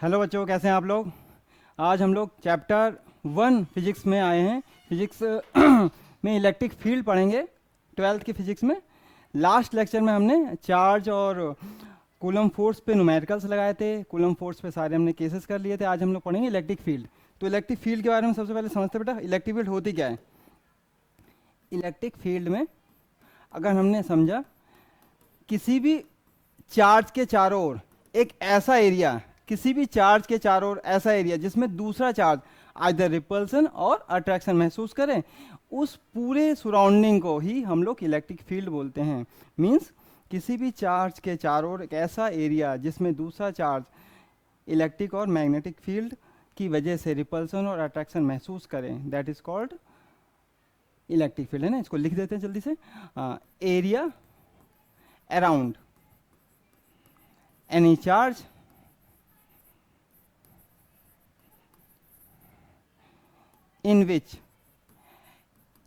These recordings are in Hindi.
हेलो बच्चों, कैसे हैं आप लोग। आज हम लोग चैप्टर 1 फिजिक्स में आए हैं। फिजिक्स में इलेक्ट्रिक फील्ड पढ़ेंगे, 12th की फिजिक्स में। लास्ट लेक्चर में हमने चार्ज और कूलम फोर्स पे न्यूमेरिकल्स लगाए थे, कूलम फोर्स पे सारे हमने केसेस कर लिए थे। आज हम लोग पढ़ेंगे इलेक्ट्रिक फील्ड। तो इलेक्ट्रिक फील्ड के बारे में सबसे पहले समझते बेटा, इलेक्ट्रिक फील्ड होती क्या है। इलेक्ट्रिक फील्ड में अगर हमने समझा किसी भी चार्ज के चारों ओर एक ऐसा एरिया, किसी भी चार्ज के चारों ओर ऐसा एरिया जिसमें दूसरा चार्ज आइदर रिपल्सन और अट्रैक्शन महसूस करें, उस पूरे सराउंडिंग को ही हम लोग इलेक्ट्रिक फील्ड बोलते हैं। मींस किसी भी चार्ज के चारों ओर एक ऐसा एरिया जिसमें दूसरा चार्ज इलेक्ट्रिक और मैग्नेटिक फील्ड की वजह से रिपल्सन और अट्रैक्शन महसूस करें, that is called electric field. है ना, इसको लिख देते हैं जल्दी से। Area around any charge in which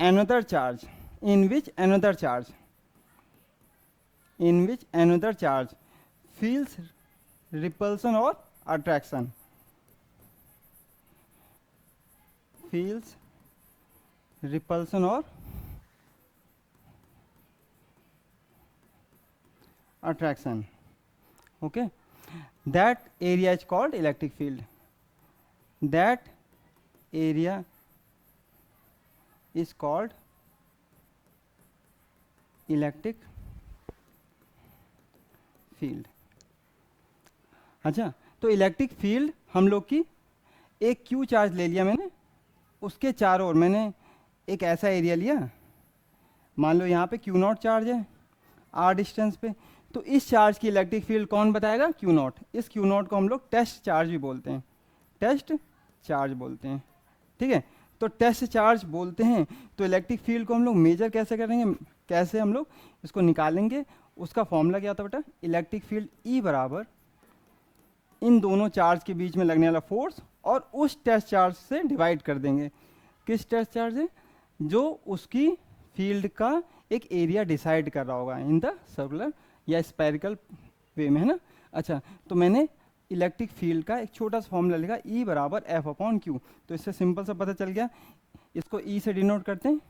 another charge feels repulsion or attraction, okay, that area is called electric field. That area is called electric field. अच्छा, तो इलेक्ट्रिक फील्ड हम लोग की एक क्यू चार्ज ले लिया मैंने, उसके चारों ओर मैंने एक ऐसा एरिया लिया, मान लो यहाँ पे क्यू नॉट चार्ज है आर डिस्टेंस पे। तो इस चार्ज की इलेक्ट्रिक फील्ड कौन बताएगा, क्यू नॉट। इस क्यू नॉट को हम लोग टेस्ट चार्ज भी बोलते हैं, टेस्ट चार्ज बोलते हैं। ठीक है, तो टेस्ट चार्ज बोलते हैं। तो इलेक्ट्रिक फील्ड को हम लोग मेजर कैसे करेंगे, कैसे हम लोग इसको निकालेंगे, उसका फॉर्मूला क्या होता है बेटा, इलेक्ट्रिक फील्ड ई बराबर इन दोनों चार्ज के बीच में लगने वाला फोर्स और उस टेस्ट चार्ज से डिवाइड कर देंगे। किस टेस्ट चार्ज है, जो उसकी फील्ड का एक एरिया डिसाइड कर रहा होगा इन द सर्कुलर या स्पेरिकल वे में, है ना। अच्छा, तो मैंने इलेक्ट्रिक फील्ड का एक छोटा सा फॉर्मूला लिखा, ई बराबर एफ अपॉन क्यू। तो इससे सिंपल सा पता चल गया, इसको ई से डिनोट करते हैं।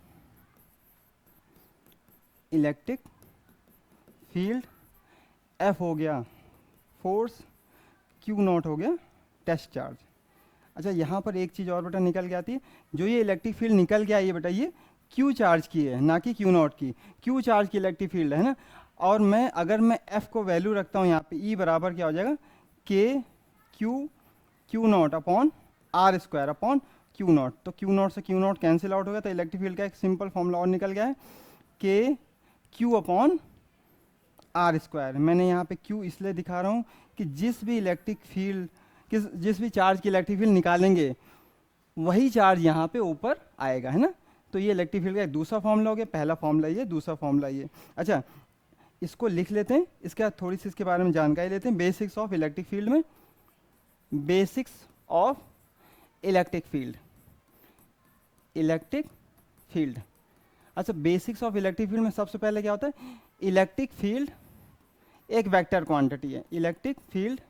इलेक्ट्रिक फील्ड एफ हो गया फोर्स, क्यू नॉट हो गया टेस्ट चार्ज। अच्छा, यहाँ पर एक चीज़ और बेटा निकल के आती है, जो ये इलेक्ट्रिक फील्ड निकल के आई है बेटा, ये क्यू चार्ज की है, ना कि क्यू नॉट की। क्यू चार्ज की इलेक्ट्रिक फील्ड है ना। और मैं अगर मैं एफ को वैल्यू रखता हूँ यहाँ पे, ई बराबर क्या हो जाएगा, K q naught upon are square upon q naught. तो क्यू नॉट से क्यू नॉट कैंसिल आउट हो गया, तो इलेक्ट्रिक फील्ड का एक सिंपल फॉर्मूला और निकल गया है, के क्यू अपॉन आर स्क्वायर। मैंने यहाँ पे क्यू इसलिए दिखा रहा हूँ कि जिस भी इलेक्ट्रिक फील्ड जिस भी चार्ज की इलेक्ट्रिक फील्ड निकालेंगे वही चार्ज यहाँ पे ऊपर आएगा, है ना। तो ये इलेक्ट्रिक फील्ड का एक दूसरा फॉर्मूला हो गया, पहला फॉर्मूला ये, दूसरा फॉर्मूला ये। अच्छा, इसको लिख लेते हैं, इसके बाद थोड़ी सी इसके बारे में जानकारी लेते हैं। बेसिक्स ऑफ इलेक्ट्रिक फील्ड में, basics of electric field, electric field. अच्छा, बेसिक्स ऑफ इलेक्ट्रिक फील्ड में सबसे पहले क्या होता है, इलेक्ट्रिक फील्ड एक वेक्टर क्वांटिटी है। इलेक्ट्रिक फील्ड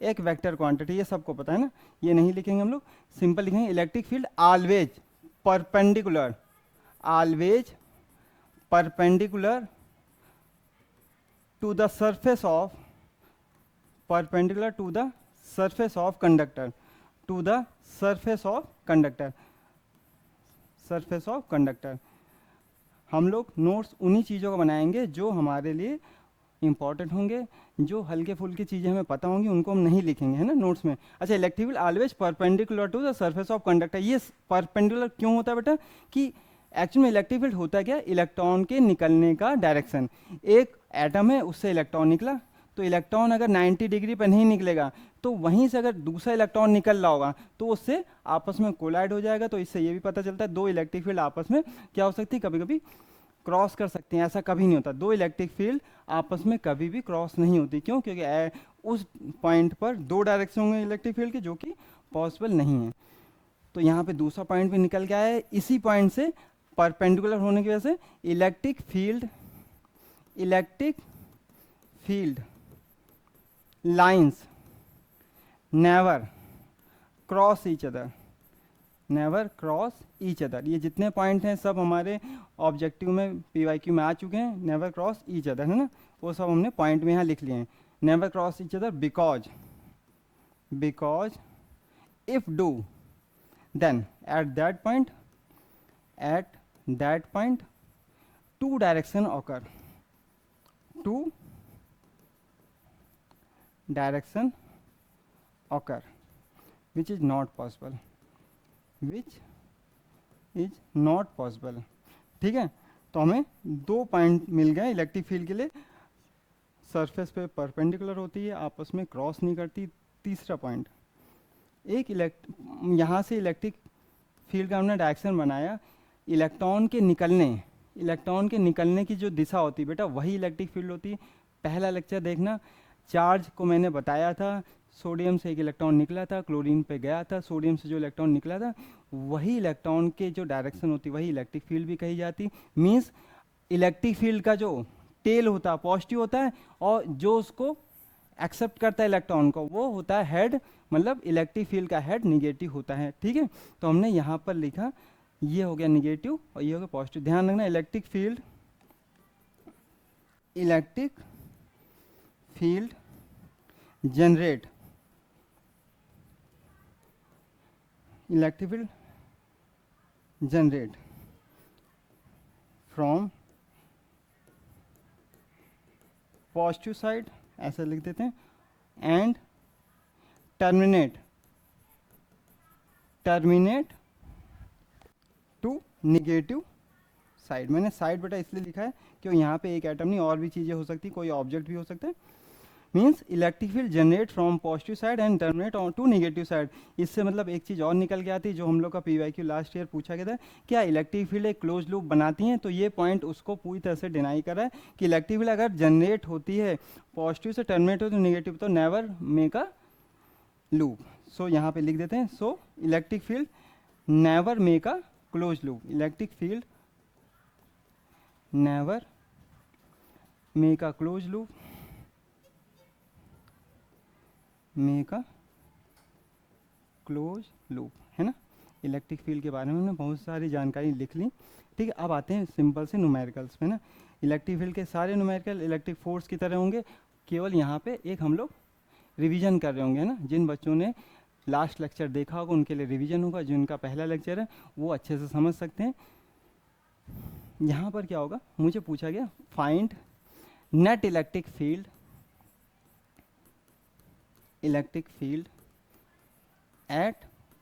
एक वेक्टर क्वांटिटी, ये सबको पता है ना, ये नहीं लिखेंगे हम लोग, सिंपल लिखेंगे electric field always perpendicular, always perpendicular to the surface of, perpendicular to the surface of conductor, to the surface of conductor, surface of conductor. हम लोग नोट्स उन्हीं चीज़ों को बनाएंगे जो हमारे लिए इंपॉर्टेंट होंगे, जो हल्के फुल्के चीज़ें हमें पता होंगी उनको हम नहीं लिखेंगे, है ना, नोट्स में। अच्छा, electric field always perpendicular to the surface of conductor. ये परपेंडिकुलर क्यों होता है बेटा, कि एक्चुअल में इलेक्ट्रिक फील्ड होता क्या, इलेक्ट्रॉन के निकलने का डायरेक्शन। एक एटम है, उससे इलेक्ट्रॉन निकला, तो इलेक्ट्रॉन अगर 90 डिग्री पर नहीं निकलेगा तो वहीं से अगर दूसरा इलेक्ट्रॉन निकल रहा होगा तो उससे आपस में कोलाइड हो जाएगा। तो इससे ये भी पता चलता है दो इलेक्ट्रिक फील्ड आपस में क्या हो सकती है, कभी कभी क्रॉस कर सकते हैं। ऐसा कभी नहीं होता, दो इलेक्ट्रिक फील्ड आपस में कभी भी क्रॉस नहीं होती। क्यों, क्योंकि उस पॉइंट पर दो डायरेक्शन होंगे इलेक्ट्रिक फील्ड के, जो कि पॉसिबल नहीं है। तो यहाँ पे दूसरा पॉइंट भी निकल गया है, इसी पॉइंट से परपेंडिकुलर होने की वजह से electric field lines never cross each other, never cross each other. ये जितने पॉइंट हैं सब हमारे ऑब्जेक्टिव में PYQ में आ चुके हैं। नेवर क्रॉस ईच अदर है ना, वो सब हमने पॉइंट में यहाँ लिख लिए हैं। Never cross each other because, because if do then at that point, at that point two direction occur, two direction occur which is not possible, which is not possible। ठीक है, तो हमें 2 पॉइंट मिल गए इलेक्ट्रिक फील्ड के लिए। सरफेस पे परपेंडिकुलर होती है, आपस में क्रॉस नहीं करती। तीसरा पॉइंट, एक यहाँ से इलेक्ट्रिक फील्ड का हमने डायरेक्शन बनाया, इलेक्ट्रॉन के निकलने की जो दिशा होती है बेटा वही इलेक्ट्रिक फील्ड होती है। पहला लेक्चर देखना, चार्ज को मैंने बताया था, सोडियम से एक इलेक्ट्रॉन निकला था, क्लोरीन पे गया था, सोडियम से जो इलेक्ट्रॉन निकला था वही इलेक्ट्रॉन के जो डायरेक्शन होती वही इलेक्ट्रिक फील्ड भी कही जाती। मींस इलेक्ट्रिक फील्ड का जो टेल होता है पॉजिटिव होता है, और जो उसको एक्सेप्ट करता है इलेक्ट्रॉन को वो होता है हेड, मतलब इलेक्ट्रिक फील्ड का हेड निगेटिव होता है। ठीक है, तो हमने यहाँ पर लिखा ये हो गया निगेटिव और ये हो गया पॉजिटिव। ध्यान रखना, electric field generate, electric field generate from positive side, ऐसा लिख देते हैं, and terminate to negative side. मैंने साइड बेटा इसलिए लिखा है क्योंकि यहाँ पे एक एटम नहीं और भी चीज़ें हो सकती, कोई ऑब्जेक्ट भी हो सकता है। Means electric field generate from positive side and terminate on to negative side. इससे मतलब एक चीज़ और निकल के आती है जो हम लोग का PYQ लास्ट ईयर पूछा गया था, क्या इलेक्ट्रिक फील्ड एक क्लोज लूप बनाती हैं? तो ये पॉइंट उसको पूरी तरह से डिनाई कर रहा है कि इलेक्ट्रिक फील्ड अगर जनरेट होती है पॉजिटिव से टर्मिनेट हो तो निगेटिव, तो नेवर मेक अ लूप। सो यहाँ पे लिख देते हैं, so electric field never make a close loop, electric field never make a close loop, make a close loop, है ना। इलेक्ट्रिक फील्ड के बारे में हमने बहुत सारी जानकारी लिख ली। ठीक है, अब आते हैं सिंपल से न्यूमेरिकल्स पे ना। इलेक्ट्रिक फील्ड के सारे न्यूमेरिकल इलेक्ट्रिक फोर्स की तरह होंगे, केवल यहाँ पे एक हम लोग रिवीजन कर रहे होंगे, है ना। जिन बच्चों ने लास्ट लेक्चर देखा होगा उनके लिए रिवीजन होगा, जिनका पहला लेक्चर है वो अच्छे से समझ सकते हैं। यहाँ पर क्या होगा, मुझे पूछा गया find net electric field at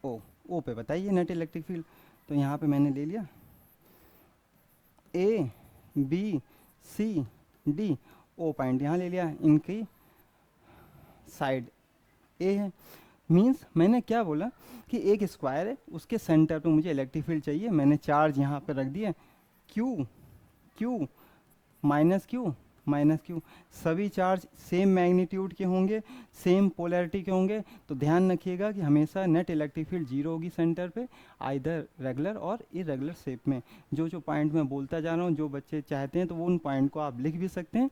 O पे बताइए नेट इलेक्ट्रिक फील्ड। तो यहाँ पे मैंने ले लिया ABCD, O पॉइंट यहाँ ले लिया, इनकी साइड A है। मीन्स मैंने क्या बोला कि एक स्क्वायर है, उसके सेंटर पे मुझे इलेक्ट्रिक फील्ड चाहिए। मैंने चार्ज यहाँ पे रख दिया, Q माइनस Q, सभी चार्ज सेम मैग्नीट्यूड के होंगे, सेम पोलैरिटी के होंगे। तो ध्यान रखिएगा कि हमेशा नेट इलेक्ट्रिक फील्ड 0 होगी सेंटर पे, आइदर रेगुलर और इरेगुलर शेप में। जो पॉइंट मैं बोलता जा रहा हूँ, जो बच्चे चाहते हैं तो वो उन पॉइंट को आप लिख भी सकते हैं।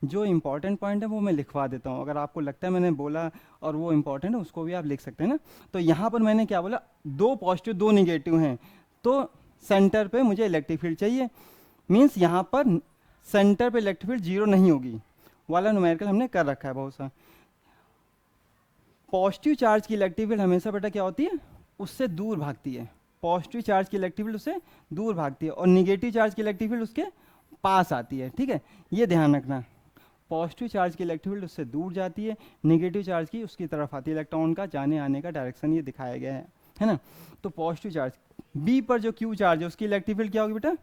जो इंपॉर्टेंट पॉइंट है वो मैं लिखवा देता हूँ, अगर आपको लगता है मैंने बोला और वो इंपॉर्टेंट है उसको भी आप लिख सकते हैं ना। तो यहाँ पर मैंने क्या बोला, 2 पॉजिटिव 2 निगेटिव हैं, तो सेंटर पे मुझे इलेक्ट्रिक फील्ड चाहिए। मीन्स यहाँ पर सेंटर पे इलेक्ट्रिक फील्ड 0 नहीं होगी वाला न्यूमेरिकल हमने कर रखा है बहुत सा। पॉजिटिव चार्ज की इलेक्ट्रिक फील्ड हमेशा बेटा क्या होती है, उससे दूर भागती है। पॉजिटिव चार्ज की इलेक्ट्रिक फील्ड उससे दूर भागती है और निगेटिव चार्ज की इलेक्ट्रिक फील्ड उसके पास आती है। ठीक है, ये ध्यान रखना, पॉजिटिव चार्ज की इलेक्ट्रिक फील्ड उससे दूर जाती है, नेगेटिव चार्ज की उसकी तरफ आती है। इलेक्ट्रॉन का जाने आने का डायरेक्शन ये दिखाया गया है ना। तो पॉजिटिव चार्ज बी पर जो Q चार्ज है उसकी इलेक्ट्रिक फील्ड क्या होगी बेटा,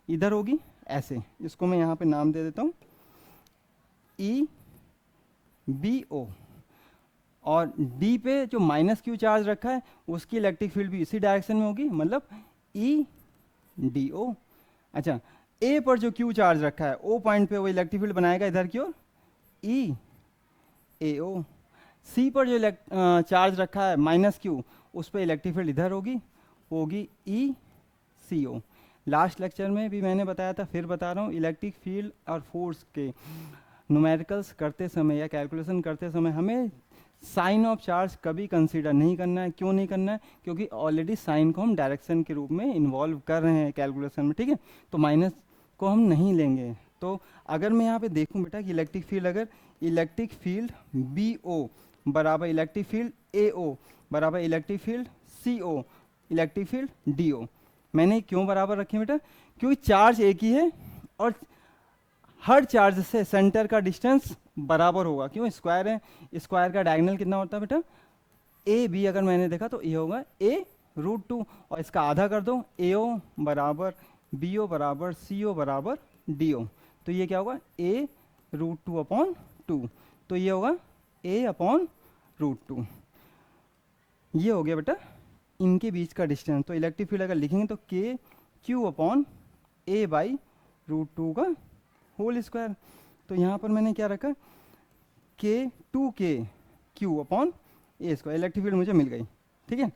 इधर होगी ऐसे। इसको मैं यहाँ पे नाम दे देता हूँ EBO। और डी पे जो -Q चार्ज रखा है उसकी इलेक्ट्रिक फील्ड भी इसी डायरेक्शन में होगी, मतलब EDO। अच्छा, ए पर जो Q चार्ज रखा है O पॉइंट पे वो इलेक्ट्रिक फील्ड बनाएगा इधर की ओर EAO। सी पर जो चार्ज रखा है -Q, उस पर इलेक्ट्रिक फील्ड इधर होगी ECO। लास्ट लेक्चर में भी मैंने बताया था, फिर बता रहा हूँ, इलेक्ट्रिक फील्ड और फोर्स के न्यूमेरिकल्स करते समय या कैलकुलेशन करते समय हमें साइन ऑफ चार्ज कभी कंसीडर नहीं करना है। क्यों नहीं करना है? क्योंकि ऑलरेडी साइन को हम डायरेक्शन के रूप में इन्वॉल्व कर रहे हैं कैलकुलेशन में, ठीक है, तो माइनस को हम नहीं लेंगे। तो अगर मैं यहाँ पे देखूँ बेटा कि इलेक्ट्रिक फील्ड, अगर इलेक्ट्रिक फील्ड बी ओ बराबर इलेक्ट्रिक फील्ड ए ओ बराबर इलेक्ट्रिक फील्ड सी ओ इलेक्ट्रिक फील्ड डी ओ, मैंने क्यों बराबर रखे बेटा? क्योंकि चार्ज एक ही है और हर चार्ज से सेंटर का डिस्टेंस बराबर होगा। क्यों? स्क्वायर है, स्क्वायर का डायगोनल कितना होता है बेटा? ए बी अगर मैंने देखा तो ये होगा a√2 और इसका आधा कर दो, ए ओ बराबर बी ओ बराबर सी ओ बराबर डी ओ, तो ये क्या होगा? a√2/2, तो ये होगा a/√2। ये हो गया बेटा इनके बीच का डिस्टेंस। तो इलेक्ट्रिक फील्ड अगर लिखेंगे तो KQ/A/√2 का होल स्क्वायर। तो यहाँ पर मैंने क्या रखा? K2KQ/A²। इलेक्ट्रिक फील्ड मुझे मिल गई, ठीक है,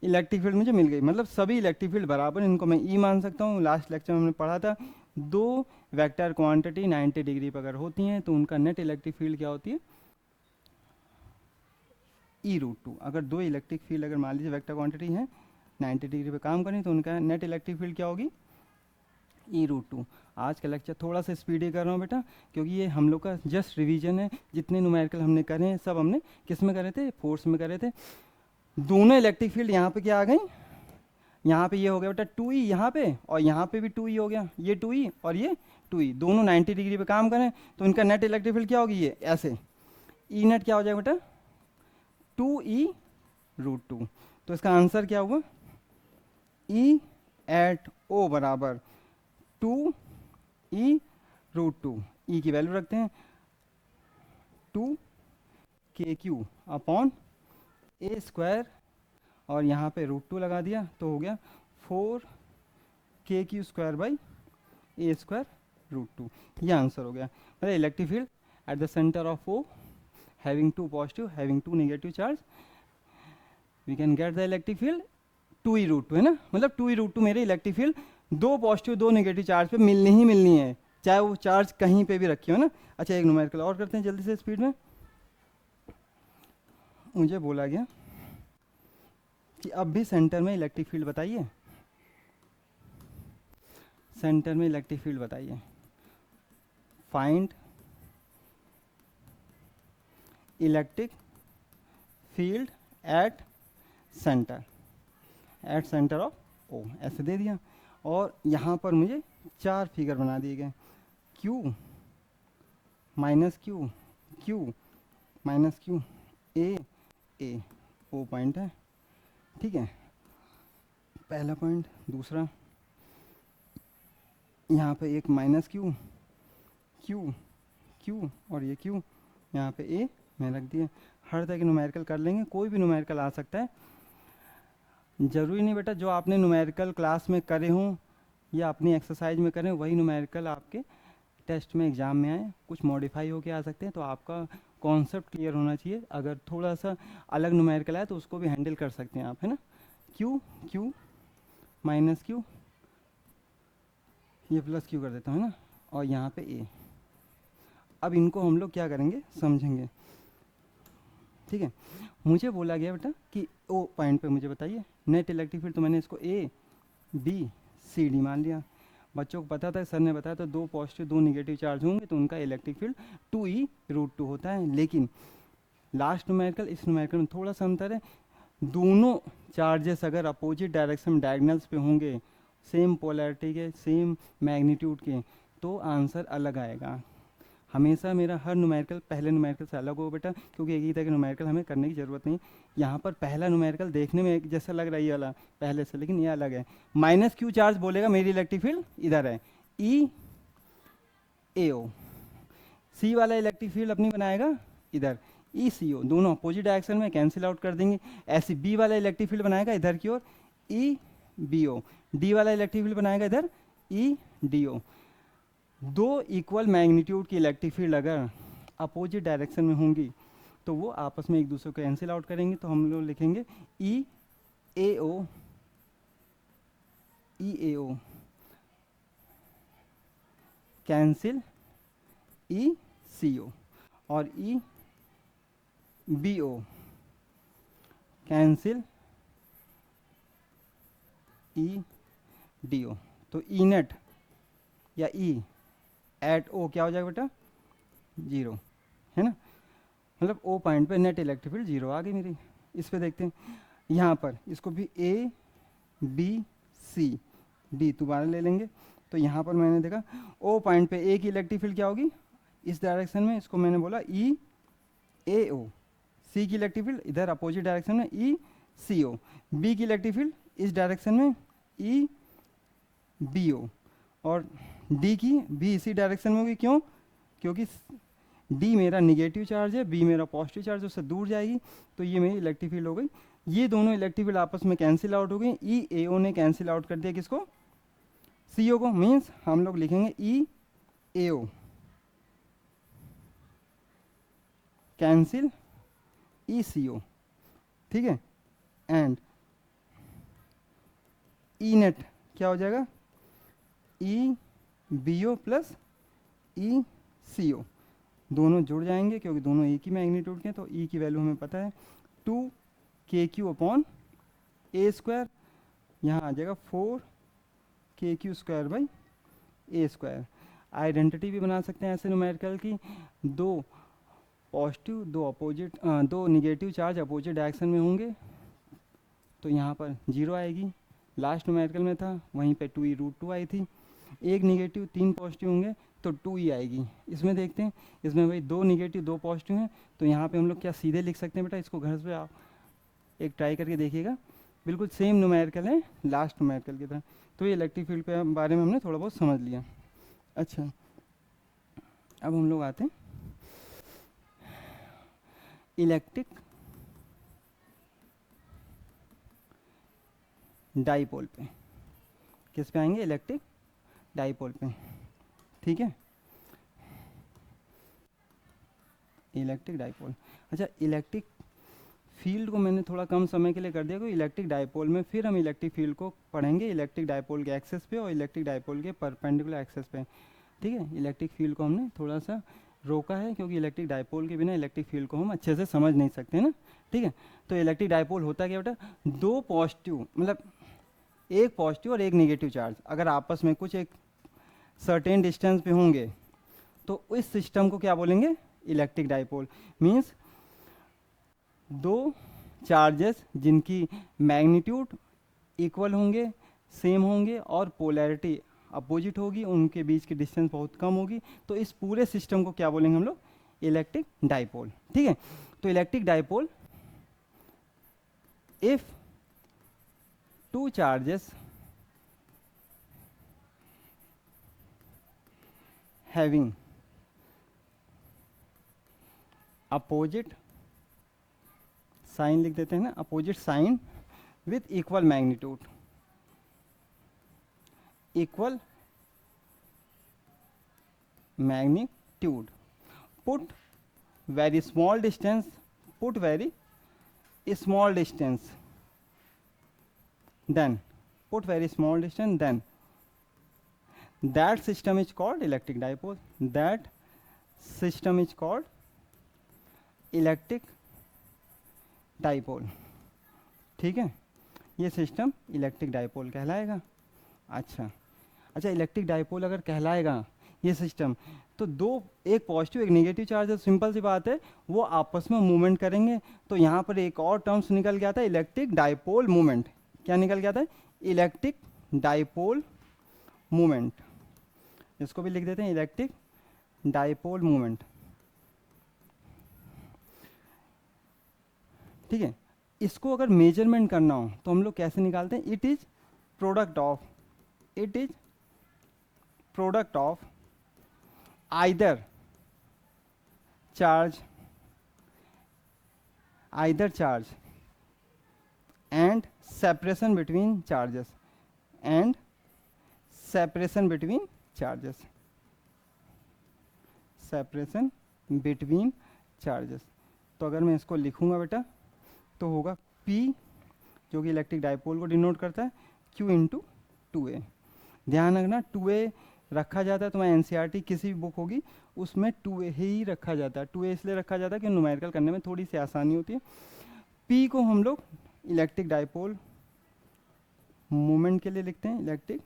इलेक्ट्रिक फील्ड मुझे मिल गई, मतलब सभी इलेक्ट्रिक फील्ड बराबर, इनको मैं ई मान सकता हूँ। लास्ट लेक्चर में हमने पढ़ा था, दो वेक्टर क्वांटिटी 90 डिग्री पर अगर होती हैं तो उनका नेट इलेक्ट्रिक फील्ड क्या होती है? E√2। अगर दो इलेक्ट्रिक फील्ड अगर मान लीजिए वेक्टर क्वांटिटी है 90 डिग्री पे काम करें तो उनका नेट इलेक्ट्रिक फील्ड क्या होगी? E√2। आज का लेक्चर थोड़ा सा स्पीडी कर रहा हूँ बेटा, क्योंकि ये हम लोग का जस्ट रिवीजन है। जितने न्यूमेरिकल हमने करे हैं सब हमने किस में करे थे? फोर्स में करे थे। दोनों इलेक्ट्रिक फील्ड यहाँ पे क्या आ गई? यहाँ पे ये हो गया बेटा 2E यहाँ पे, और यहाँ पे भी 2E हो गया, ये 2E और ये 2E, दोनों 90 डिग्री पे काम करें तो इनका नेट इलेक्ट्रिक फील्ड क्या होगी? ये ऐसे ई नेट क्या हो जाएगा बेटा? 2E√2। तो इसका आंसर क्या हुआ? E@O बराबर 2E√2। ई की वैल्यू रखते हैं 2KQ/A² और यहाँ पे √2 लगा दिया तो हो गया 4KQ²/A²√2। ये आंसर हो गया। मतलब electric field at the centre of O having 2 positive having 2 negative charge we can get the electric field 2E√2, है ना, मतलब 2E√2 मेरे इलेक्ट्रिक फील्ड दो पॉजिटिव दो नेगेटिव चार्ज पे मिलनी ही मिलनी है, चाहे वो चार्ज कहीं पे भी रखी हो ना। अच्छा एक न्यूमेरिकल और करते हैं जल्दी से स्पीड में। मुझे बोला गया कि अब भी सेंटर में इलेक्ट्रिक फील्ड बताइए, सेंटर में इलेक्ट्रिक फील्ड बताइए। Find electric field at center of O, ऐसे दे दिया। और यहाँ पर मुझे चार फिगर बना दिए गए, Q minus Q, Q minus Q, ए ओ पॉइंट है, ठीक है, पहला पॉइंट। दूसरा यहाँ पे एक माइनस Q, Q Q और ये Q, यहाँ पे ए मैं रख दिया। हर तरह के न्यूमेरिकल कर लेंगे, कोई भी न्यूमेरिकल आ सकता है, ज़रूरी नहीं बेटा जो आपने न्यूमेरिकल क्लास में करे हों या अपनी एक्सरसाइज में करें वही न्यूमेरिकल आपके टेस्ट में एग्ज़ाम में आए। कुछ मॉडिफाई होके आ सकते हैं, तो आपका कॉन्सेप्ट क्लियर होना चाहिए। अगर थोड़ा सा अलग न्यूमेरिकल आए तो उसको भी हैंडल कर सकते हैं आप, है ना। Q Q माइनस Q, ये प्लस Q कर देता हूँ, है ना, और यहाँ पे A। अब इनको हम लोग क्या करेंगे समझेंगे, ठीक है। मुझे बोला गया बेटा कि ओ पॉइंट पे मुझे बताइए नेट इलेक्ट्रिक फील्ड, तो मैंने इसको ABCD मान लिया। बच्चों को पता था, सर ने बताया तो दो पॉजिटिव दो नेगेटिव चार्ज होंगे तो उनका इलेक्ट्रिक फील्ड 2E√2 होता है। लेकिन लास्ट न्यूमेरिकल इस न्यूमेरिकल में थोड़ा सा अंतर है, दोनों चार्जेस अगर अपोजिट डायरेक्शन में डायगोनल्स पे होंगे, सेम पोलैरिटी के सेम मैग्नीट्यूड के, तो आंसर अलग आएगा। हमेशा मेरा हर न्यूमेरिकल पहले न्यूमेरिकल से अलग हो बेटा, क्योंकि एक ही तरह के न्यूमेरिकल हमें करने की ज़रूरत नहीं। यहाँ पर पहला न्यूमेरिकल देखने में एक जैसा लग रहा है ये वाला पहले से, लेकिन ये अलग है। माइनस Q चार्ज बोलेगा मेरी इलेक्ट्रिक फील्ड इधर है, EAO। C वाला इलेक्ट्रिक फील्ड अपनी बनाएगा इधर, ECO। दोनों अपोजिट डायरेक्शन में कैंसिल आउट कर देंगे। ऐसे B वाला इलेक्ट्रिक फील्ड बनाएगा इधर की ओर, EBO। D वाला इलेक्ट्रिक फील्ड बनाएगा इधर, EDO। दो इक्वल मैग्नीट्यूड की इलेक्ट्रिक फील्ड अगर अपोजिट डायरेक्शन में होंगी तो वो आपस में एक दूसरे को कैंसिल आउट करेंगे। तो हम लोग लिखेंगे EAO कैंसिल ECO और B O, cancel E D O. तो ई नेट या ई एट ओ क्या हो जाएगा बेटा, जीरो, है ना। मतलब ओ पॉइंट पे नेट इलेक्ट्रिक फील्ड जीरो आ गई मेरी। इस पे देखते हैं, यहाँ पर इसको भी ए बी सी डी दोबारा ले लेंगे। तो यहाँ पर मैंने देखा ओ पॉइंट पे ए की इलेक्ट्रिक फील्ड क्या होगी, इस डायरेक्शन में, इसको मैंने बोला ई ए ओ। सी की इलेक्ट्रिक फील्ड इधर अपोजिट डायरेक्शन में ई सी ओ। बी की इलेक्ट्रिक फील्ड इस डायरेक्शन में ई बी ओ। और डी की भी इसी डायरेक्शन में होगी, क्यों, क्योंकि डी मेरा निगेटिव चार्ज है, बी मेरा पॉजिटिव चार्ज है, उससे दूर जाएगी। तो ये मेरी इलेक्ट्रिक फील्ड हो गई। ये दोनों इलेक्ट्रिक फील्ड आपस में कैंसिल आउट हो गई। ई ए ओ ने कैंसिल आउट कर दिया किसको, सी ओ को। मीन्स हम लोग लिखेंगे ई ए ओ कैंसिल ई सी ओ, ठीक है। एंड ई नेट क्या हो जाएगा, ई बी ओ प्लस ई सी ओ, दोनों जुड़ जाएंगे क्योंकि दोनों एक ही मैग्नीट्यूड के हैं। तो ई की वैल्यू हमें पता है 2 के क्यू अपॉन ए स्क्वायर, यहाँ आ जाएगा 4 के Q square by A square. Identity भी बना सकते हैं ऐसे न्यूमेरिकल की, दो पॉजिटिव दो अपोजिट दो निगेटिव चार्ज अपोजिट डायरेक्शन में होंगे तो यहाँ पर जीरो आएगी। लास्ट न्यूमेरिकल में था वहीं पे 2e√2 आई थी। एक निगेटिव 3 पॉजिटिव होंगे तो 2e आएगी। इसमें देखते हैं, इसमें भाई 2 निगेटिव 2 पॉजिटिव हैं, तो यहाँ पे हम लोग क्या सीधे लिख सकते हैं बेटा, इसको घर पे आप एक ट्राई करके देखिएगा, बिल्कुल सेम न्यूमेरिकल है लास्ट न्यूमेरिकल की तरह। तो ये इलेक्ट्रिक फील्ड के बारे में हमने थोड़ा बहुत समझ लिया। अच्छा, अब हम लोग आते हैं इलेक्ट्रिक डाइपोल पे। किस पे आएंगे, इलेक्ट्रिक डाइपोल पे, ठीक है। इलेक्ट्रिक डाइपोल, अच्छा इलेक्ट्रिक फील्ड को मैंने थोड़ा कम समय के लिए कर दिया क्योंकि इलेक्ट्रिक डाइपोल में फिर हम इलेक्ट्रिक फील्ड को पढ़ेंगे इलेक्ट्रिक डाइपोल के एक्सेस पे और इलेक्ट्रिक डाइपोल के परपेंडिकुलर एक्सेस पे, ठीक है। इलेक्ट्रिक फील्ड को हमने थोड़ा सा रोका है क्योंकि इलेक्ट्रिक डाइपोल के बिना इलेक्ट्रिक फील्ड को हम अच्छे से समझ नहीं सकते ना, ठीक है। तो इलेक्ट्रिक डाइपोल होता क्या बेटा, दो पॉजिटिव मतलब एक पॉजिटिव और एक नेगेटिव चार्ज अगर आपस में कुछ एक सर्टेन डिस्टेंस पे होंगे तो इस सिस्टम को क्या बोलेंगे, इलेक्ट्रिक डाइपोल। मीन्स दो चार्जेस जिनकी मैग्नीट्यूड इक्वल होंगे, सेम होंगे और पोलैरिटी अपोजिट होगी, उनके बीच की डिस्टेंस बहुत कम होगी, तो इस पूरे सिस्टम को क्या बोलेंगे हम लोग, इलेक्ट्रिक डाइपोल, ठीक है। तो electric dipole, if two charges having opposite sign लिख देते हैं ना, opposite sign with equal magnitude, equal magnitude, put very small distance, put very small distance, then put very small distance, then that system is called electric dipole, that system is called electric dipole, ठीक है। ये सिस्टम इलेक्ट्रिक डाइपोल कहलाएगा। अच्छा अच्छा, इलेक्ट्रिक डाइपोल अगर कहलाएगा ये सिस्टम तो दो, एक पॉजिटिव एक नेगेटिव चार्ज है, सिंपल सी बात है, वो आपस में मूवमेंट करेंगे। तो यहाँ पर एक और टर्म्स निकल गया था, इलेक्ट्रिक डाइपोल मूवमेंट। क्या निकल गया था, इलेक्ट्रिक डाइपोल मूवमेंट, इसको भी लिख देते हैं इलेक्ट्रिक डाइपोल मूवमेंट, ठीक है। इसको अगर मेजरमेंट करना हो तो हम लोग कैसे निकालते हैं, it is product of, it is product of either charge and separation between charges, and separation between charges, separation between charges। तो अगर मैं इसको लिखूंगा बेटा तो होगा P जो कि इलेक्ट्रिक डाइपोल को डिनोट करता है, Q इंटू 2A। ध्यान रखना 2A रखा जाता है, तो मैं NCERT किसी भी बुक होगी उसमें 2a ही रखा जाता है। 2a इसलिए रखा जाता है कि न्यूमेरिकल करने में थोड़ी सी आसानी होती है। p को हम लोग इलेक्ट्रिक डाइपोल मोमेंट के लिए लिखते हैं, इलेक्ट्रिक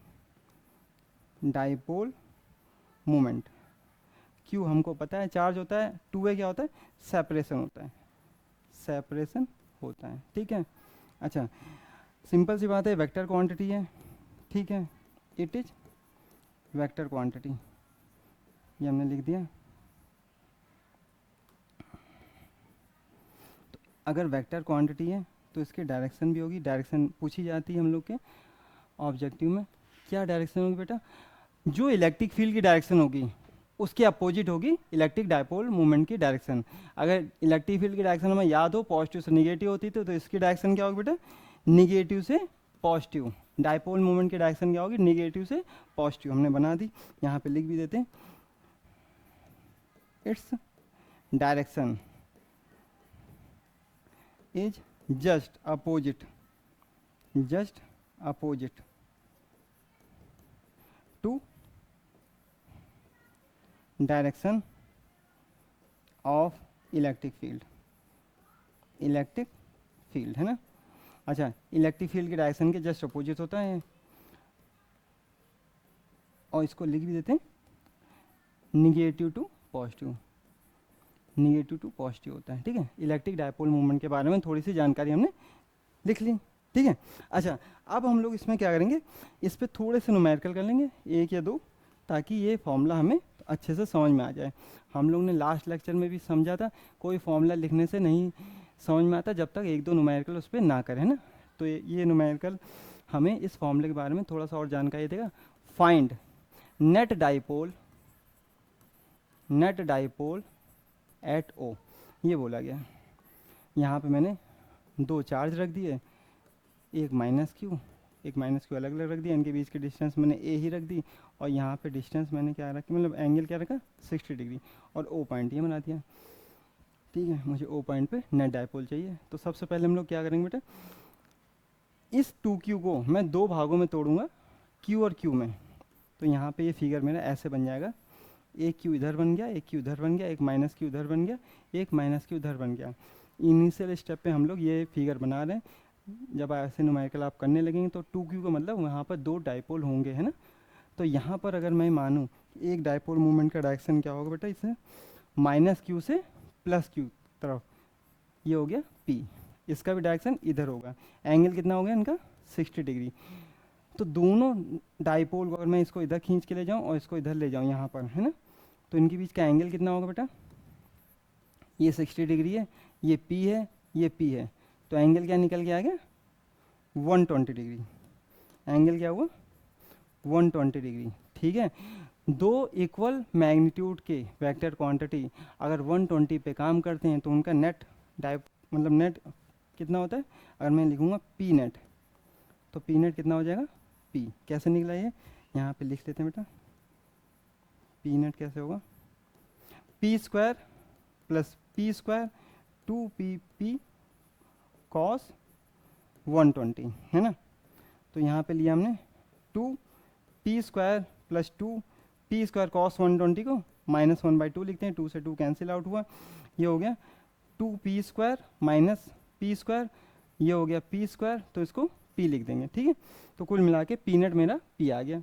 डाइपोल मोमेंट। q हमको पता है चार्ज होता है, 2a क्या होता है, सेपरेशन होता है, सेपरेशन होता है, ठीक है। अच्छा, सिंपल सी बात है, वेक्टर क्वांटिटी है, ठीक है, इट इज वेक्टर क्वांटिटी, ये हमने लिख दिया। तो अगर वेक्टर क्वांटिटी है तो इसकी डायरेक्शन भी होगी, डायरेक्शन पूछी जाती है हम लोग के ऑब्जेक्टिव में। क्या डायरेक्शन होगी बेटा, जो इलेक्ट्रिक फील्ड की डायरेक्शन होगी उसके अपोजिट होगी इलेक्ट्रिक डाइपोल मूवमेंट की डायरेक्शन। अगर इलेक्ट्रिक फील्ड की डायरेक्शन हमें याद हो पॉजिटिव से निगेटिव होती थी, तो इसकी डायरेक्शन क्या होगी बेटा, निगेटिव से पॉजिटिव। डाइपोल मूवमेंट की डायरेक्शन क्या होगी, निगेटिव से पॉजिटिव। हमने बना दी, यहाँ पे लिख भी देते हैं, its direction is just opposite to direction of electric field है ना। अच्छा, इलेक्ट्रिक फील्ड की डायरेक्शन के जस्ट अपोजिट होता है, और इसको लिख भी देते हैं निगेटिव टू पॉजिटिव होता है, ठीक है। इलेक्ट्रिक डाइपोल मूवमेंट के बारे में थोड़ी सी जानकारी हमने लिख ली, ठीक है। अच्छा, अब हम लोग इसमें क्या करेंगे, इस पर थोड़े से न्यूमेरिकल कर लेंगे, 1 या 2, ताकि ये फॉर्मूला हमें अच्छे से समझ में आ जाए। हम लोग ने लास्ट लेक्चर में भी समझा था, कोई फॉर्मूला लिखने से नहीं समझ में आता जब तक 1-2 न्यूमेरिकल उस पर ना करें ना। तो ये न्यूमेरिकल हमें इस फॉर्मूले के बारे में थोड़ा सा और जानकारी देगा। फाइंड नेट डाइपोल एट ओ, ये बोला गया। यहाँ पे मैंने 2 चार्ज रख दिए, एक माइनस क्यू अलग अलग रख दिया, इनके बीच की डिस्टेंस मैंने ए ही रख दी, और यहाँ पे डिस्टेंस मैंने क्या रखी, मतलब एंगल क्या रखा, 60 डिग्री, और ओ पॉइंट ये बना दिया, ठीक है। मुझे ओ पॉइंट पे नेट डाइपोल चाहिए। तो सबसे पहले हम लोग क्या करेंगे बेटा, इस 2q को मैं 2 भागों में तोड़ूंगा, q और q में। तो यहाँ पे ये फिगर मेरा ऐसे बन जाएगा, एक q इधर बन गया, एक q इधर बन गया, एक माइनस q उधर बन गया, एक माइनस q उधर बन गया। इनिशियल स्टेप पे हम लोग ये फिगर बना रहे हैं। जब ऐसे न्यूमेरिकल आप करने लगेंगे तो 2q का मतलब वहाँ पर 2 डाइपोल होंगे, है ना। तो यहाँ पर अगर मैं मानूँ एक डाइपोल मूवमेंट का डायरेक्शन क्या होगा बेटा, इसे माइनस q से प्लस q तरफ, ये हो गया p, इसका भी डायरेक्शन इधर होगा। एंगल कितना हो गया इनका, 60 डिग्री। तो दोनों डाइपोल को अगर मैं इसको इधर खींच के ले जाऊँ और इसको इधर ले जाऊँ यहाँ पर, है ना, तो इनके बीच का एंगल कितना होगा बेटा, ये 60 डिग्री है, ये p है, ये p है, तो एंगल क्या निकल के आ गया, 120 डिग्री। एंगल क्या हुआ, 120 डिग्री, ठीक है। 2 इक्वल मैग्नीट्यूड के वेक्टर क्वांटिटी अगर 120 पे काम करते हैं तो उनका नेट मतलब नेट कितना होता है। अगर मैं लिखूँगा पी नेट, तो पी नेट कितना हो जाएगा, पी कैसे निकला ये, यहाँ पे लिख लेते हैं बेटा, पी नेट कैसे होगा, P square plus P square 2p cos 120, है ना। तो यहाँ पे लिया हमने 2p square plus 2p square cos 120 को -1/2 लिखते हैं, 2 से 2 कैंसिल आउट हुआ, ये हो गया 2p square minus p square, ये हो गया p स्क्वायर, तो इसको p लिख देंगे, ठीक है। तो कुल मिला के पी नेट मेरा p आ गया।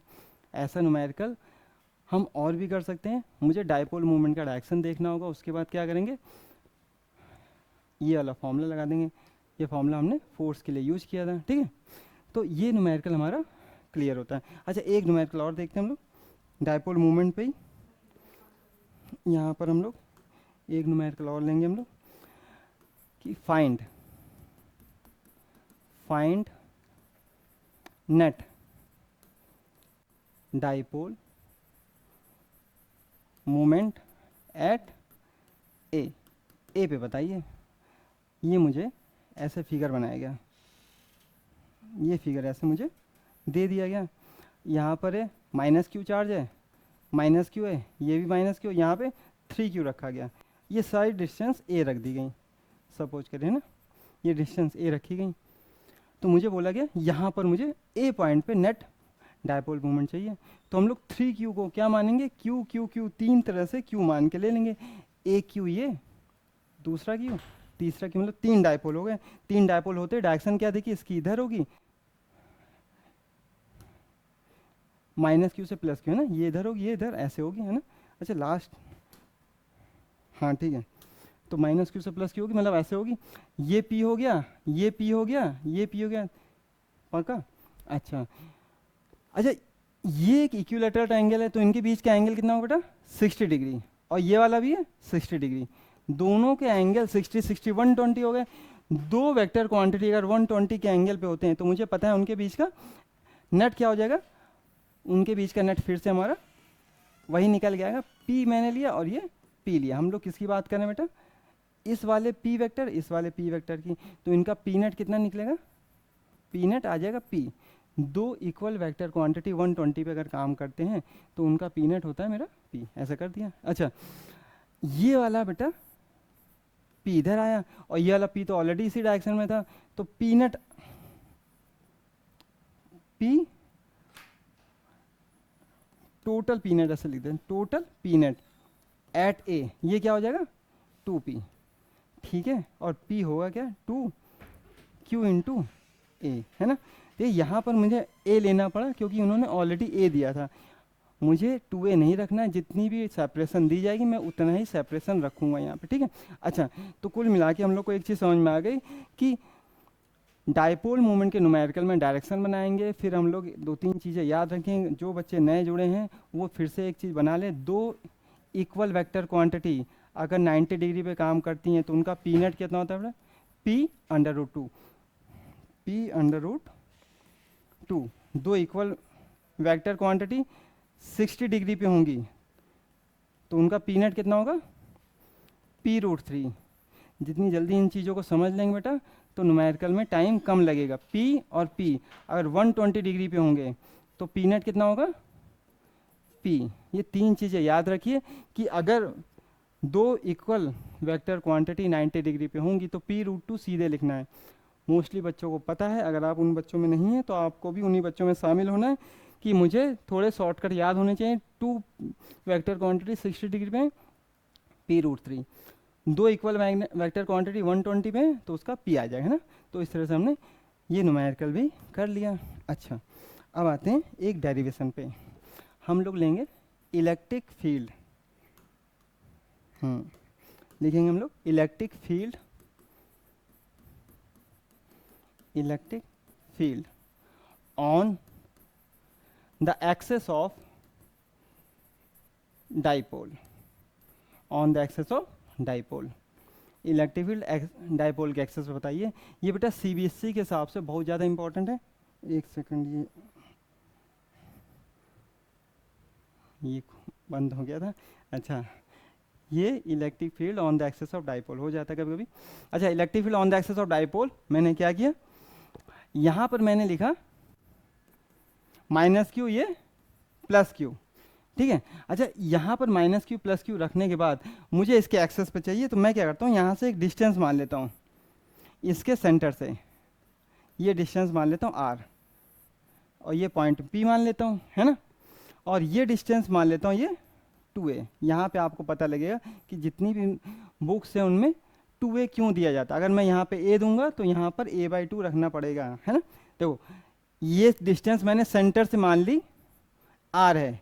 ऐसा न्यूमेरिकल हम और भी कर सकते हैं। मुझे डाइपोल मूवमेंट का डायरेक्शन देखना होगा, उसके बाद क्या करेंगे, ये वाला फॉर्मूला लगा देंगे। ये फॉर्मूला हमने फोर्स के लिए यूज किया था, ठीक है। तो ये न्यूमेरिकल हमारा क्लियर होता है। अच्छा, एक न्यूमेरिकल और देखते हैं हम लोग डाइपोल मूवमेंट पे ही। यहाँ पर हम लोग एक न्यूमेरिकल और लेंगे हम लोग कि find net dipole movement at A पे बताइए। ये मुझे ऐसे फिगर बनाया गया, ये फिगर ऐसे मुझे दे दिया गया। यहाँ पर है माइनस क्यू चार्ज है, माइनस क्यू है, ये भी माइनस क्यू, यहाँ पे 3q रखा गया। ये सारी डिस्टेंस a रख दी गई, सपोज करें, है ना, ये डिस्टेंस a रखी गई। तो मुझे बोला गया यहाँ पर मुझे a पॉइंट पे नेट डायपोल मोमेंट चाहिए। तो हम लोग 3q को क्या मानेंगे, q q q, तीन तरह से q मान के ले लेंगे। एक q ये, दूसरा q, तीसरा q, मतलब 3 डायपोल हो गए। 3 डायपोल होते डायरेक्शन क्या देखिए इसकी इधर होगी, -q से +q है ना, ये इधर होगी, ये इधर ऐसे होगी, है ना। अच्छा लास्ट, हाँ ठीक है, तो -q से +q होगी, मतलब ऐसे होगी। ये p हो गया, ये p हो गया, ये p हो गया, पक्का। अच्छा अच्छा, ये एक इक्विलेटरल एंगल है, तो इनके बीच का एंगल कितना होगा बेटा, 60 डिग्री, और ये वाला भी है 60 डिग्री। दोनों के एंगल 60 60 120 हो गए। दो वेक्टर क्वांटिटी अगर 120 के एंगल पे होते हैं तो मुझे पता है उनके बीच का नेट क्या हो जाएगा, उनके बीच का नेट फिर से हमारा वही निकल गया। P मैंने लिया और ये P लिया। हम लोग किसकी बात करें बेटा, इस वाले P वेक्टर, इस वाले P वेक्टर की। तो इनका P नेट कितना निकलेगा, P नेट आ जाएगा P। दो इक्वल वेक्टर क्वांटिटी 120 पे अगर काम करते हैं तो उनका P नेट होता है मेरा P। ऐसा कर दिया। अच्छा ये वाला बेटा P इधर आया और ये वाला P तो ऑलरेडी इसी डायरेक्शन में था, तो P net P total P net ऐसे लिख दें, total P net at A, ये क्या हो जाएगा 2P, ठीक है। और P होगा क्या 2Q इंटू A, है ना। तो यहाँ पर मुझे A लेना पड़ा क्योंकि उन्होंने ऑलरेडी A दिया था। मुझे 2A नहीं रखना है, जितनी भी सेपरेशन दी जाएगी मैं उतना ही सेपरेशन रखूँगा यहाँ पे, ठीक है। अच्छा तो कुल मिला के हम लोग को एक चीज़ समझ में आ गई कि डायपोल मोमेंट के न्यूमेरिकल में डायरेक्शन बनाएंगे। फिर हम लोग 2-3 चीज़ें याद रखेंगे, जो बच्चे नए जुड़े हैं वो फिर से एक चीज़ बना लें, दो इक्वल वेक्टर क्वांटिटी अगर 90 डिग्री पे काम करती हैं तो उनका P नेट कितना होता है बेटा, P√2, P√2। दो इक्वल वेक्टर क्वांटिटी 60 डिग्री पे होंगी तो उनका P नेट कितना होगा, P√3। जितनी जल्दी इन चीज़ों को समझ लेंगे बेटा तो न्यूमेरिकल में टाइम कम लगेगा। P और P अगर 120 डिग्री पे होंगे तो P नेट कितना होगा P। ये तीन चीज़ें याद रखिए कि अगर दो इक्वल वेक्टर क्वांटिटी 90 डिग्री पे होंगी तो P√2 सीधे लिखना है। मोस्टली बच्चों को पता है, अगर आप उन बच्चों में नहीं है तो आपको भी उन्हीं बच्चों में शामिल होना है कि मुझे थोड़े शॉर्टकट याद होने चाहिए। टू वेक्टर क्वांटिटी 60 डिग्री पे P√3, दो इक्वल वेक्टर क्वांटिटी 120 पे तो उसका P आ जाएगा, है ना। तो इस तरह से हमने ये न्यूमेरिकल भी कर लिया। अच्छा अब आते हैं एक डेरिवेशन पे, हम लोग लेंगे इलेक्ट्रिक फील्ड। लिखेंगे हम लोग electric field on the axis of dipole, on the axis of dipole. Electric field dipole के एक्सेस बताइए। ये बेटा CBSE के हिसाब से बहुत ज़्यादा इंपॉर्टेंट है। एक सेकंड, ये बंद हो गया था। अच्छा ये electric field on the axis of dipole हो जाता है कभी कभी। अच्छा electric field on the axis of dipole मैंने क्या किया, यहाँ पर मैंने लिखा -q ये +q, ठीक है। अच्छा यहाँ पर -q +q रखने के बाद मुझे इसके एक्सेस पे चाहिए तो मैं क्या करता हूँ, यहाँ से एक डिस्टेंस मान लेता हूँ, इसके सेंटर से ये डिस्टेंस मान लेता हूँ r, और ये पॉइंट P मान लेता हूँ, है ना। और ये डिस्टेंस मान लेता हूँ ये 2a। यहाँ पे आपको पता लगेगा कि जितनी भी बुक्स हैं उनमें 2a क्यों दिया जाता है। अगर मैं यहाँ पे a दूंगा तो यहाँ पर a/2 रखना पड़ेगा, है ना। देखो ये डिस्टेंस मैंने सेंटर से मान ली r है,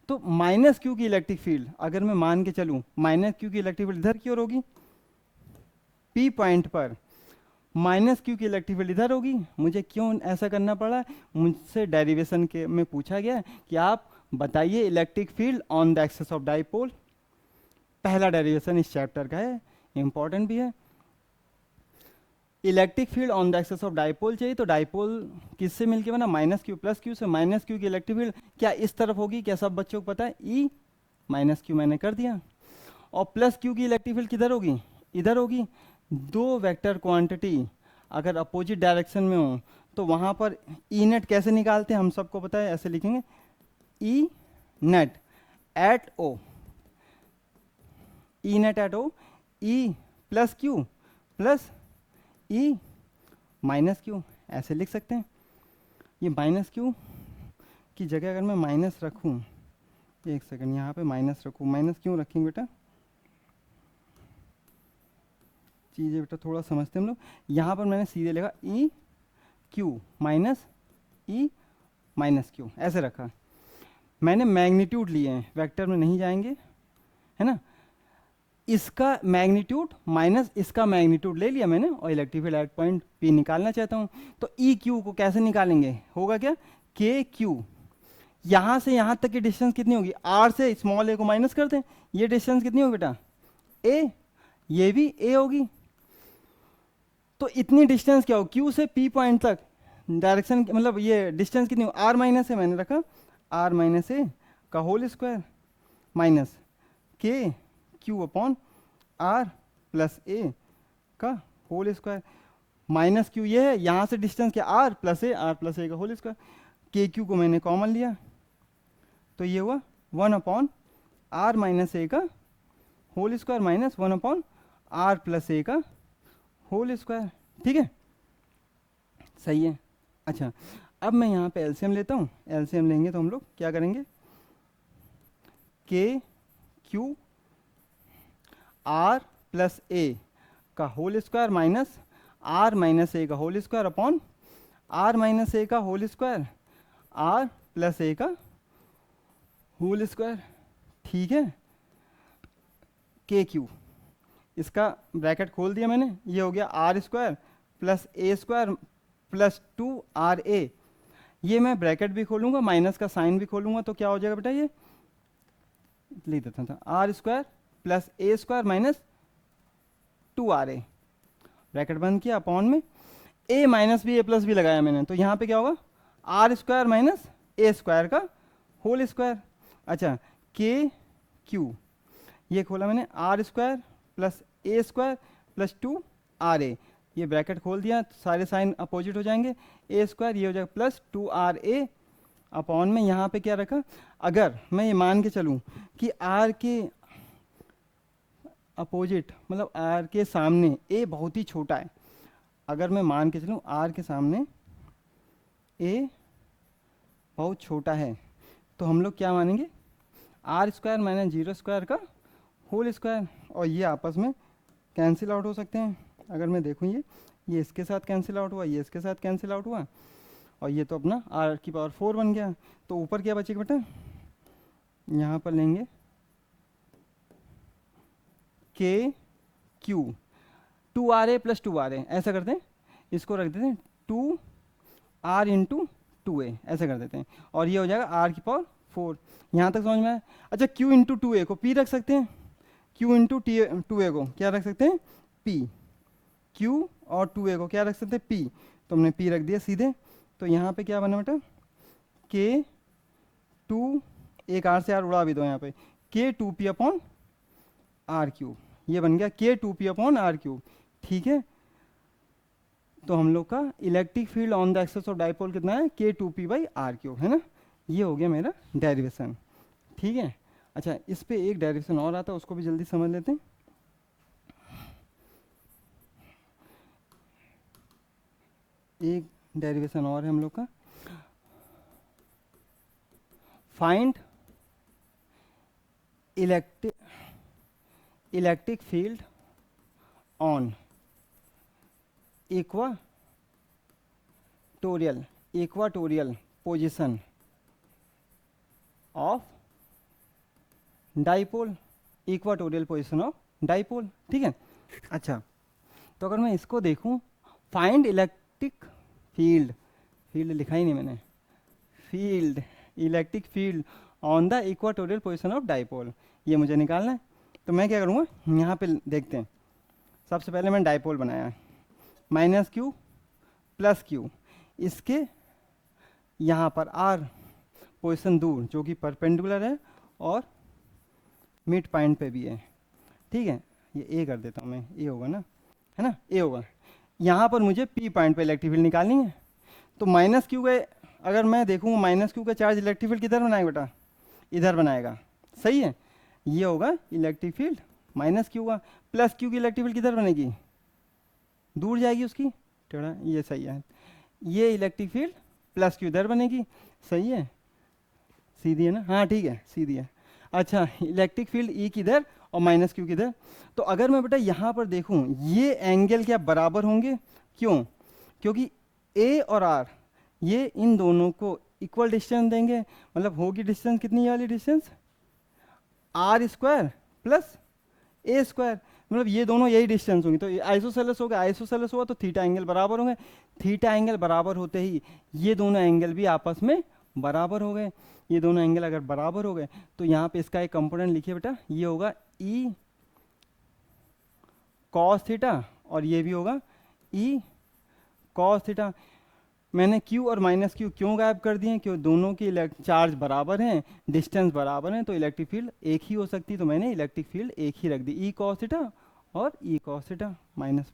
तो -q की इलेक्ट्रिक फील्ड अगर मैं मान के चलूँ, -q की इलेक्ट्रिक फील्ड इधर की ओर होगी, P पॉइंट पर -q की इलेक्ट्रिक फील्ड इधर होगी। मुझे क्यों ऐसा करना पड़ा, मुझसे डेरिवेशन के में पूछा गया कि आप बताइए electric field on the axis of dipole. पहला डेरिवेशन इस चैप्टर का है, इंपॉर्टेंट भी है। Electric field on the axis of dipole चाहिए तो डाइपोल किससे मिलके बना, -q +q से। -q की इलेक्ट्रिक फील्ड क्या इस तरफ होगी, क्या सब बच्चों को पता है, E -q मैंने कर दिया। और +q की इलेक्ट्रिक फील्ड किधर होगी, इधर होगी। दो वेक्टर क्वांटिटी अगर अपोजिट डायरेक्शन में हो तो वहाँ पर E नेट कैसे निकालते हैं हम सबको पता है, ऐसे लिखेंगे E net at O, E net at O, E +q E -q, ऐसे लिख सकते हैं। ये -q की जगह अगर मैं माइनस रखूं, एक सेकंड, यहाँ पे माइनस रखूं, माइनस क्यों रखेंगे बेटा, चीज़ें बेटा थोड़ा समझते हैं हम लोग। यहाँ पर मैंने सीधे लिखा E Q minus E minus Q, ऐसे रखा। मैंने मैग्नीट्यूड लिए हैं, वेक्टर में नहीं जाएंगे, है ना। इसका मैग्नीट्यूड माइनस इसका मैग्नीट्यूड ले लिया मैंने, और electric field eight point P निकालना चाहता हूँ। तो ई क्यू को कैसे निकालेंगे, होगा क्या, के क्यू, यहाँ से यहाँ तक की डिस्टेंस कितनी होगी, आर से स्मॉल ए को माइनस कर दें, ये डिस्टेंस कितनी होगी बेटा, ए, ये भी ए होगी। तो इतनी डिस्टेंस क्या हो, क्यू से पी पॉइंट तक डायरेक्शन, मतलब ये डिस्टेंस कितनी हो, आर माइनस ए मैंने रखा, आर माइनस ए का होल स्क्वायर माइनस के Q upon R plus A का होल स्क्वायर। माइनस क्यू ये है, यहाँ से डिस्टेंस क्या, R plus A, R plus A का होल स्क्वायर। के क्यू को मैंने कॉमन लिया, तो ये हुआ 1 अपॉन आर माइनस ए का whole square minus 1 upon R plus A का होल स्क्वायर। ठीक है, सही है। अच्छा, अब मैं यहाँ पे एलसीएम लेता हूँ। एलसीएम लेंगे तो हम लोग क्या करेंगे, के क्यू आर प्लस ए का whole square minus R minus A का whole square upon R minus A का whole square R plus A का होल स्क्वायर। ठीक है, के क्यू, इसका ब्रैकेट खोल दिया मैंने, ये हो गया R square plus A square plus 2 are A. ये मैं ब्रैकेट भी खोलूंगा, माइनस का साइन भी खोलूंगा, तो क्या हो जाएगा बेटा, ये लिख देता था, r square plus A square minus 2 are a, bracket बंद किया, अपॉन में ए माइनस भी ए प्लस भी लगाया मैंने, तो यहाँ पे क्या होगा, R square minus A square का होल स्क्वायर। अच्छा, के क्यू, ये खोला मैंने, are square plus A square plus 2 are A, ये ब्रैकेट खोल दिया, तो सारे साइन अपोजिट हो जाएंगे, ए स्क्वायर ये हो जाएगा प्लस 2 आर ए अपॉन में यहाँ पे क्या रखा, अगर मैं ये मान के चलूँ कि आर के अपोजिट, मतलब आर के सामने ए बहुत ही छोटा है, अगर मैं मान के चलूँ आर के सामने ए बहुत छोटा है, तो हम लोग क्या मानेंगे, आर स्क्वायर माइनस 0 स्क्वायर का होल स्क्वायर, और ये आपस में कैंसिल आउट हो सकते हैं। अगर मैं देखूँ ये इसके साथ कैंसिल आउट हुआ, ये इसके साथ कैंसिल आउट हुआ, और ये तो अपना आर की पावर 4 बन गया। तो ऊपर क्या बचेगा बेटा, यहाँ पर लेंगे K Q 2 are A plus 2 are A, ऐसा करते हैं, इसको रख देते हैं 2 आर इंटू 2 ए, ऐसा कर देते हैं, और ये हो जाएगा आर की पावर 4। यहाँ तक समझ में आया। अच्छा, क्यू इंटू 2 ए को पी रख सकते हैं, क्यू इंटू 2 ए को क्या रख सकते हैं, पी, क्यू और 2 ए को क्या रख सकते हैं, पी, तो हमने पी रख दिया सीधे। तो यहाँ पे क्या बना बेटा, के 2, एक आर से आर उड़ा भी दो यहाँ पे, के 2 पी अपॉन आर क्यूब, ये बन गया के 2 पी अपॉन आर क्यूब। ठीक है, तो हम लोग का electric field on the axis of dipole कितना है, के 2 पी बाई आर क्यूब, है ना। ये हो गया मेरा डेरिवेशन। ठीक है, अच्छा इस पे एक डेरिवेशन और आता है, उसको भी जल्दी समझ लेते हैं। एक डेरिवेशन और है हम लोग का, find electric field on equatorial position of dipole, equatorial position of dipole. ठीक है, अच्छा तो अगर मैं इसको देखूं, फाइंड इलेक्ट्रिक फील्ड, फील्ड लिखा ही नहीं मैंने, field, electric field on the equatorial position of dipole, ये मुझे निकालना है। तो मैं क्या करूँगा, यहाँ पे देखते हैं, सबसे पहले मैंने डाइपोल बनाया, माइनस क्यू प्लस क्यू, इसके यहाँ पर आर पोजीशन दूर जो कि परपेंडिकुलर है और मिड पॉइंट पे भी है। ठीक है, ये ए कर देता हूँ मैं, ए होगा ना, है ना, ए होगा। यहाँ पर मुझे पी पॉइंट पे इलेक्ट्रिक फील्ड निकालनी है, तो माइनस क्यू का, अगर मैं देखूँ माइनस क्यू का चार्ज इलेक्ट्रिक फील्ड किधर बनाएगा बेटा, इधर बनाएगा, सही है। ये होगा इलेक्ट्रिक फील्ड माइनस क्यू का, प्लस क्यू की इलेक्ट्रिक फील्ड किधर बनेगी, दूर जाएगी उसकी, टेढ़ा, ये सही है। ये इलेक्ट्रिक फील्ड प्लस क्यू इधर बनेगी, सही है। सीधी है ना, हाँ ठीक है सीधी है। अच्छा इलेक्ट्रिक फील्ड ई किधर और माइनस क्यू किधर, तो अगर मैं बेटा यहाँ पर देखूँ ये एंगल क्या बराबर होंगे, क्यों, क्योंकि ए और आर ये इन दोनों को इक्वल डिस्टेंस देंगे, मतलब होगी डिस्टेंस कितनी, ये वाली डिस्टेंस आर स्क्वायर प्लस ए स्क्वायर, मतलब ये दोनों यही डिस्टेंस होंगी, तो आइसोसेलेस हो गया, आइसोसेलेस हुआ तो थीटा एंगल बराबर होंगे, थीटा एंगल बराबर होते ही ये दोनों एंगल भी आपस में बराबर हो गए। ये दोनों एंगल अगर बराबर हो गए तो यहाँ पे इसका एक कंपोनेंट लिखिए बेटा, ये होगा ई कॉस थीटा और ये भी होगा ई कॉस थीटा। मैंने Q और माइनस क्यू क्यों गायब कर दिए, क्यों दोनों की चार्ज बराबर हैं, डिस्टेंस बराबर हैं, तो इलेक्ट्रिक फील्ड एक ही हो सकती है, तो मैंने इलेक्ट्रिक फील्ड एक ही रख दी, ई कॉस थीटा और E cos theta, minus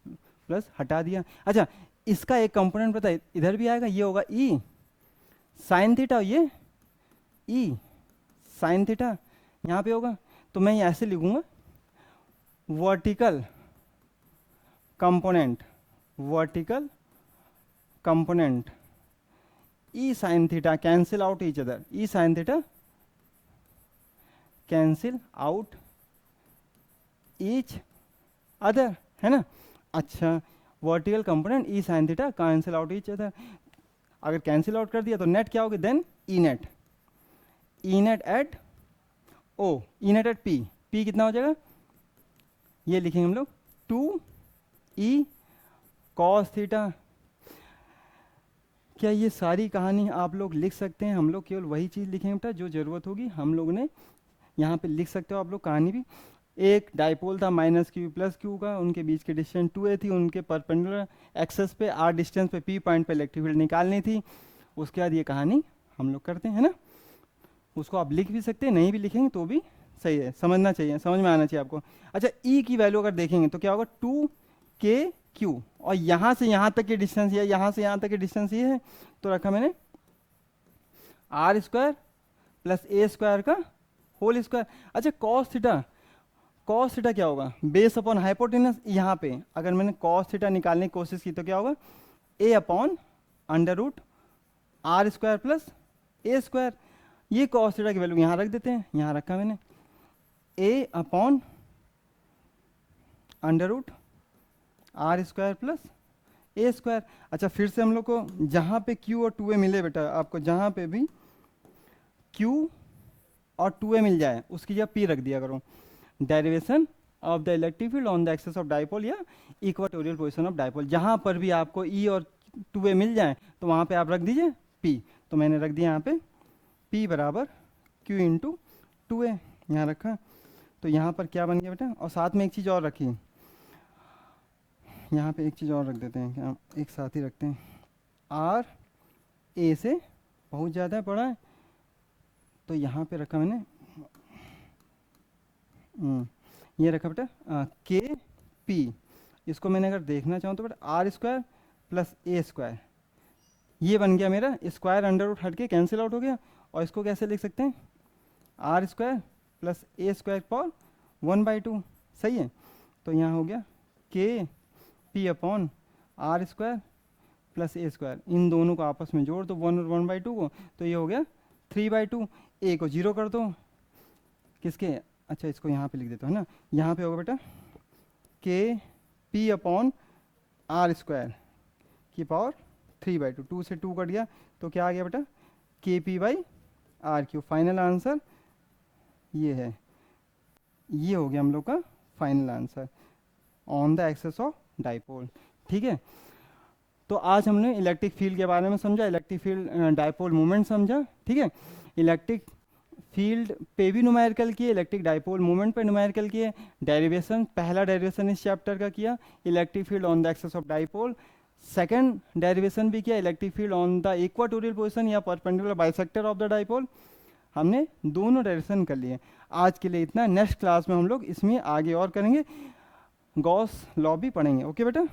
plus हटा दिया। अच्छा इसका एक कंपोनेंट पता है इधर भी आएगा, ये होगा ई साइन थीटा, ये ई साइन थीटा यहाँ पे होगा, तो मैं ऐसे लिखूंगा vertical component, vertical component E sine theta cancel out each other, E sine theta cancel out each other, है ना। अच्छा vertical component E sine theta cancel out each other, अगर कैंसिल आउट कर दिया तो नेट क्या होगी, then E net, E net at O, E net at P, P कितना हो जाएगा, ये लिखेंगे हम लोग 2 ई कॉस थीटा। क्या ये सारी कहानी आप लोग लिख सकते हैं, हम लोग केवल वही चीज़ लिखेंगे बेटा जो ज़रूरत होगी, हम लोग ने यहाँ पे लिख सकते हो आप लोग कहानी भी। एक डाइपोल था माइनस क्यू प्लस क्यू का, उनके बीच की डिस्टेंस 2a थी, उनके परपेंडिकुलर एक्सेस पे आर डिस्टेंस पे पी पॉइंट पे इलेक्ट्रिक फील्ड निकालनी थी। उसके बाद ये कहानी हम लोग करते हैं ना, उसको आप लिख भी सकते हैं, नहीं भी लिखेंगे तो भी सही है, समझना चाहिए, समझ में आना चाहिए आपको। अच्छा ई की वैल्यू अगर देखेंगे तो क्या होगा 2k क्यू, और यहाँ से यहाँ तक की डिस्टेंस ये, यहाँ से यहाँ तक की डिस्टेंस ये है, तो रखा मैंने are square plus A square का होल स्क्वायर। अच्छा कॉस थीटा, कॉस थीटा क्या होगा, बेस अपॉन हाइपोटेनस, यहाँ पे अगर मैंने कॉस थीटा निकालने की कोशिश की तो क्या होगा A upon under root R square plus A square. ये कॉस थीटा की वैल्यू यहाँ रख देते हैं, यहाँ रखा मैंने A upon under root R square plus A square. अच्छा फिर से हम लोग को जहाँ पे Q और 2a मिले बेटा, आपको जहाँ पे भी Q और 2a मिल जाए उसकी जगह P रख दिया करो। Derivation of the electric field on the axis of dipole या इक्वाटोरियल पोजीशन ऑफ डाइपोल, जहाँ पर भी आपको E और 2a मिल जाए तो वहाँ पे आप रख दीजिए P। तो मैंने रख दिया यहाँ पे P बराबर Q इंटू 2a, यहाँ रखा। तो यहाँ पर क्या बन गया बेटा, और साथ में एक चीज़ और रखी, यहाँ पे एक चीज़ और रख देते हैं, क्या एक साथ ही रखते हैं, आर ए से बहुत ज़्यादा बड़ा है, तो यहाँ पे रखा मैंने ये रखा बेटा के पी। इसको मैंने अगर देखना चाहूँ तो बेटा आर स्क्वायर प्लस ए स्क्वायर, ये बन गया मेरा स्क्वायर अंडर रूट हट के कैंसिल आउट हो गया, और इसको कैसे लिख सकते हैं आर स्क्वायर प्लस ए स्क्वायर पावर 1/2, सही है। तो यहाँ हो गया K P upon are square plus A square, इन दोनों को आपस में जोड़ दो 1 और 1/2 को, तो ये हो गया 3/2, ए को 0 कर दो किसके, अच्छा इसको यहाँ पे लिख देता हूँ ना, यहाँ पे होगा बेटा K P upon are square की पावर 3/2, 2 से 2 कट गया तो क्या आ गया बेटा K p by r cube. Final answer ये है, ये हो गया हम लोग का final answer on the axis of dipole. ठीक है, तो आज हमने इलेक्ट्रिक फील्ड के बारे में समझा, इलेक्ट्रिक फील्ड डाइपोल मूवमेंट समझा। ठीक है, इलेक्ट्रिक फील्ड पे भी न्यूमेरिकल किए, इलेक्ट्रिक डाइपोल मूवमेंट पे न्यूमेरिकल किए, डेरिवेशन पहला डेरिवेशन इस चैप्टर का किया electric field on the axis of dipole, second derivation भी किया electric field on the equatorial position या perpendicular bisector of the dipole, हमने दोनों डेरिवेशन कर लिए। आज के लिए इतना, नेक्स्ट क्लास में हम लोग इसमें आगे और करेंगे, गॉस लॉ भी पढ़ेंगे। ओके बेटा।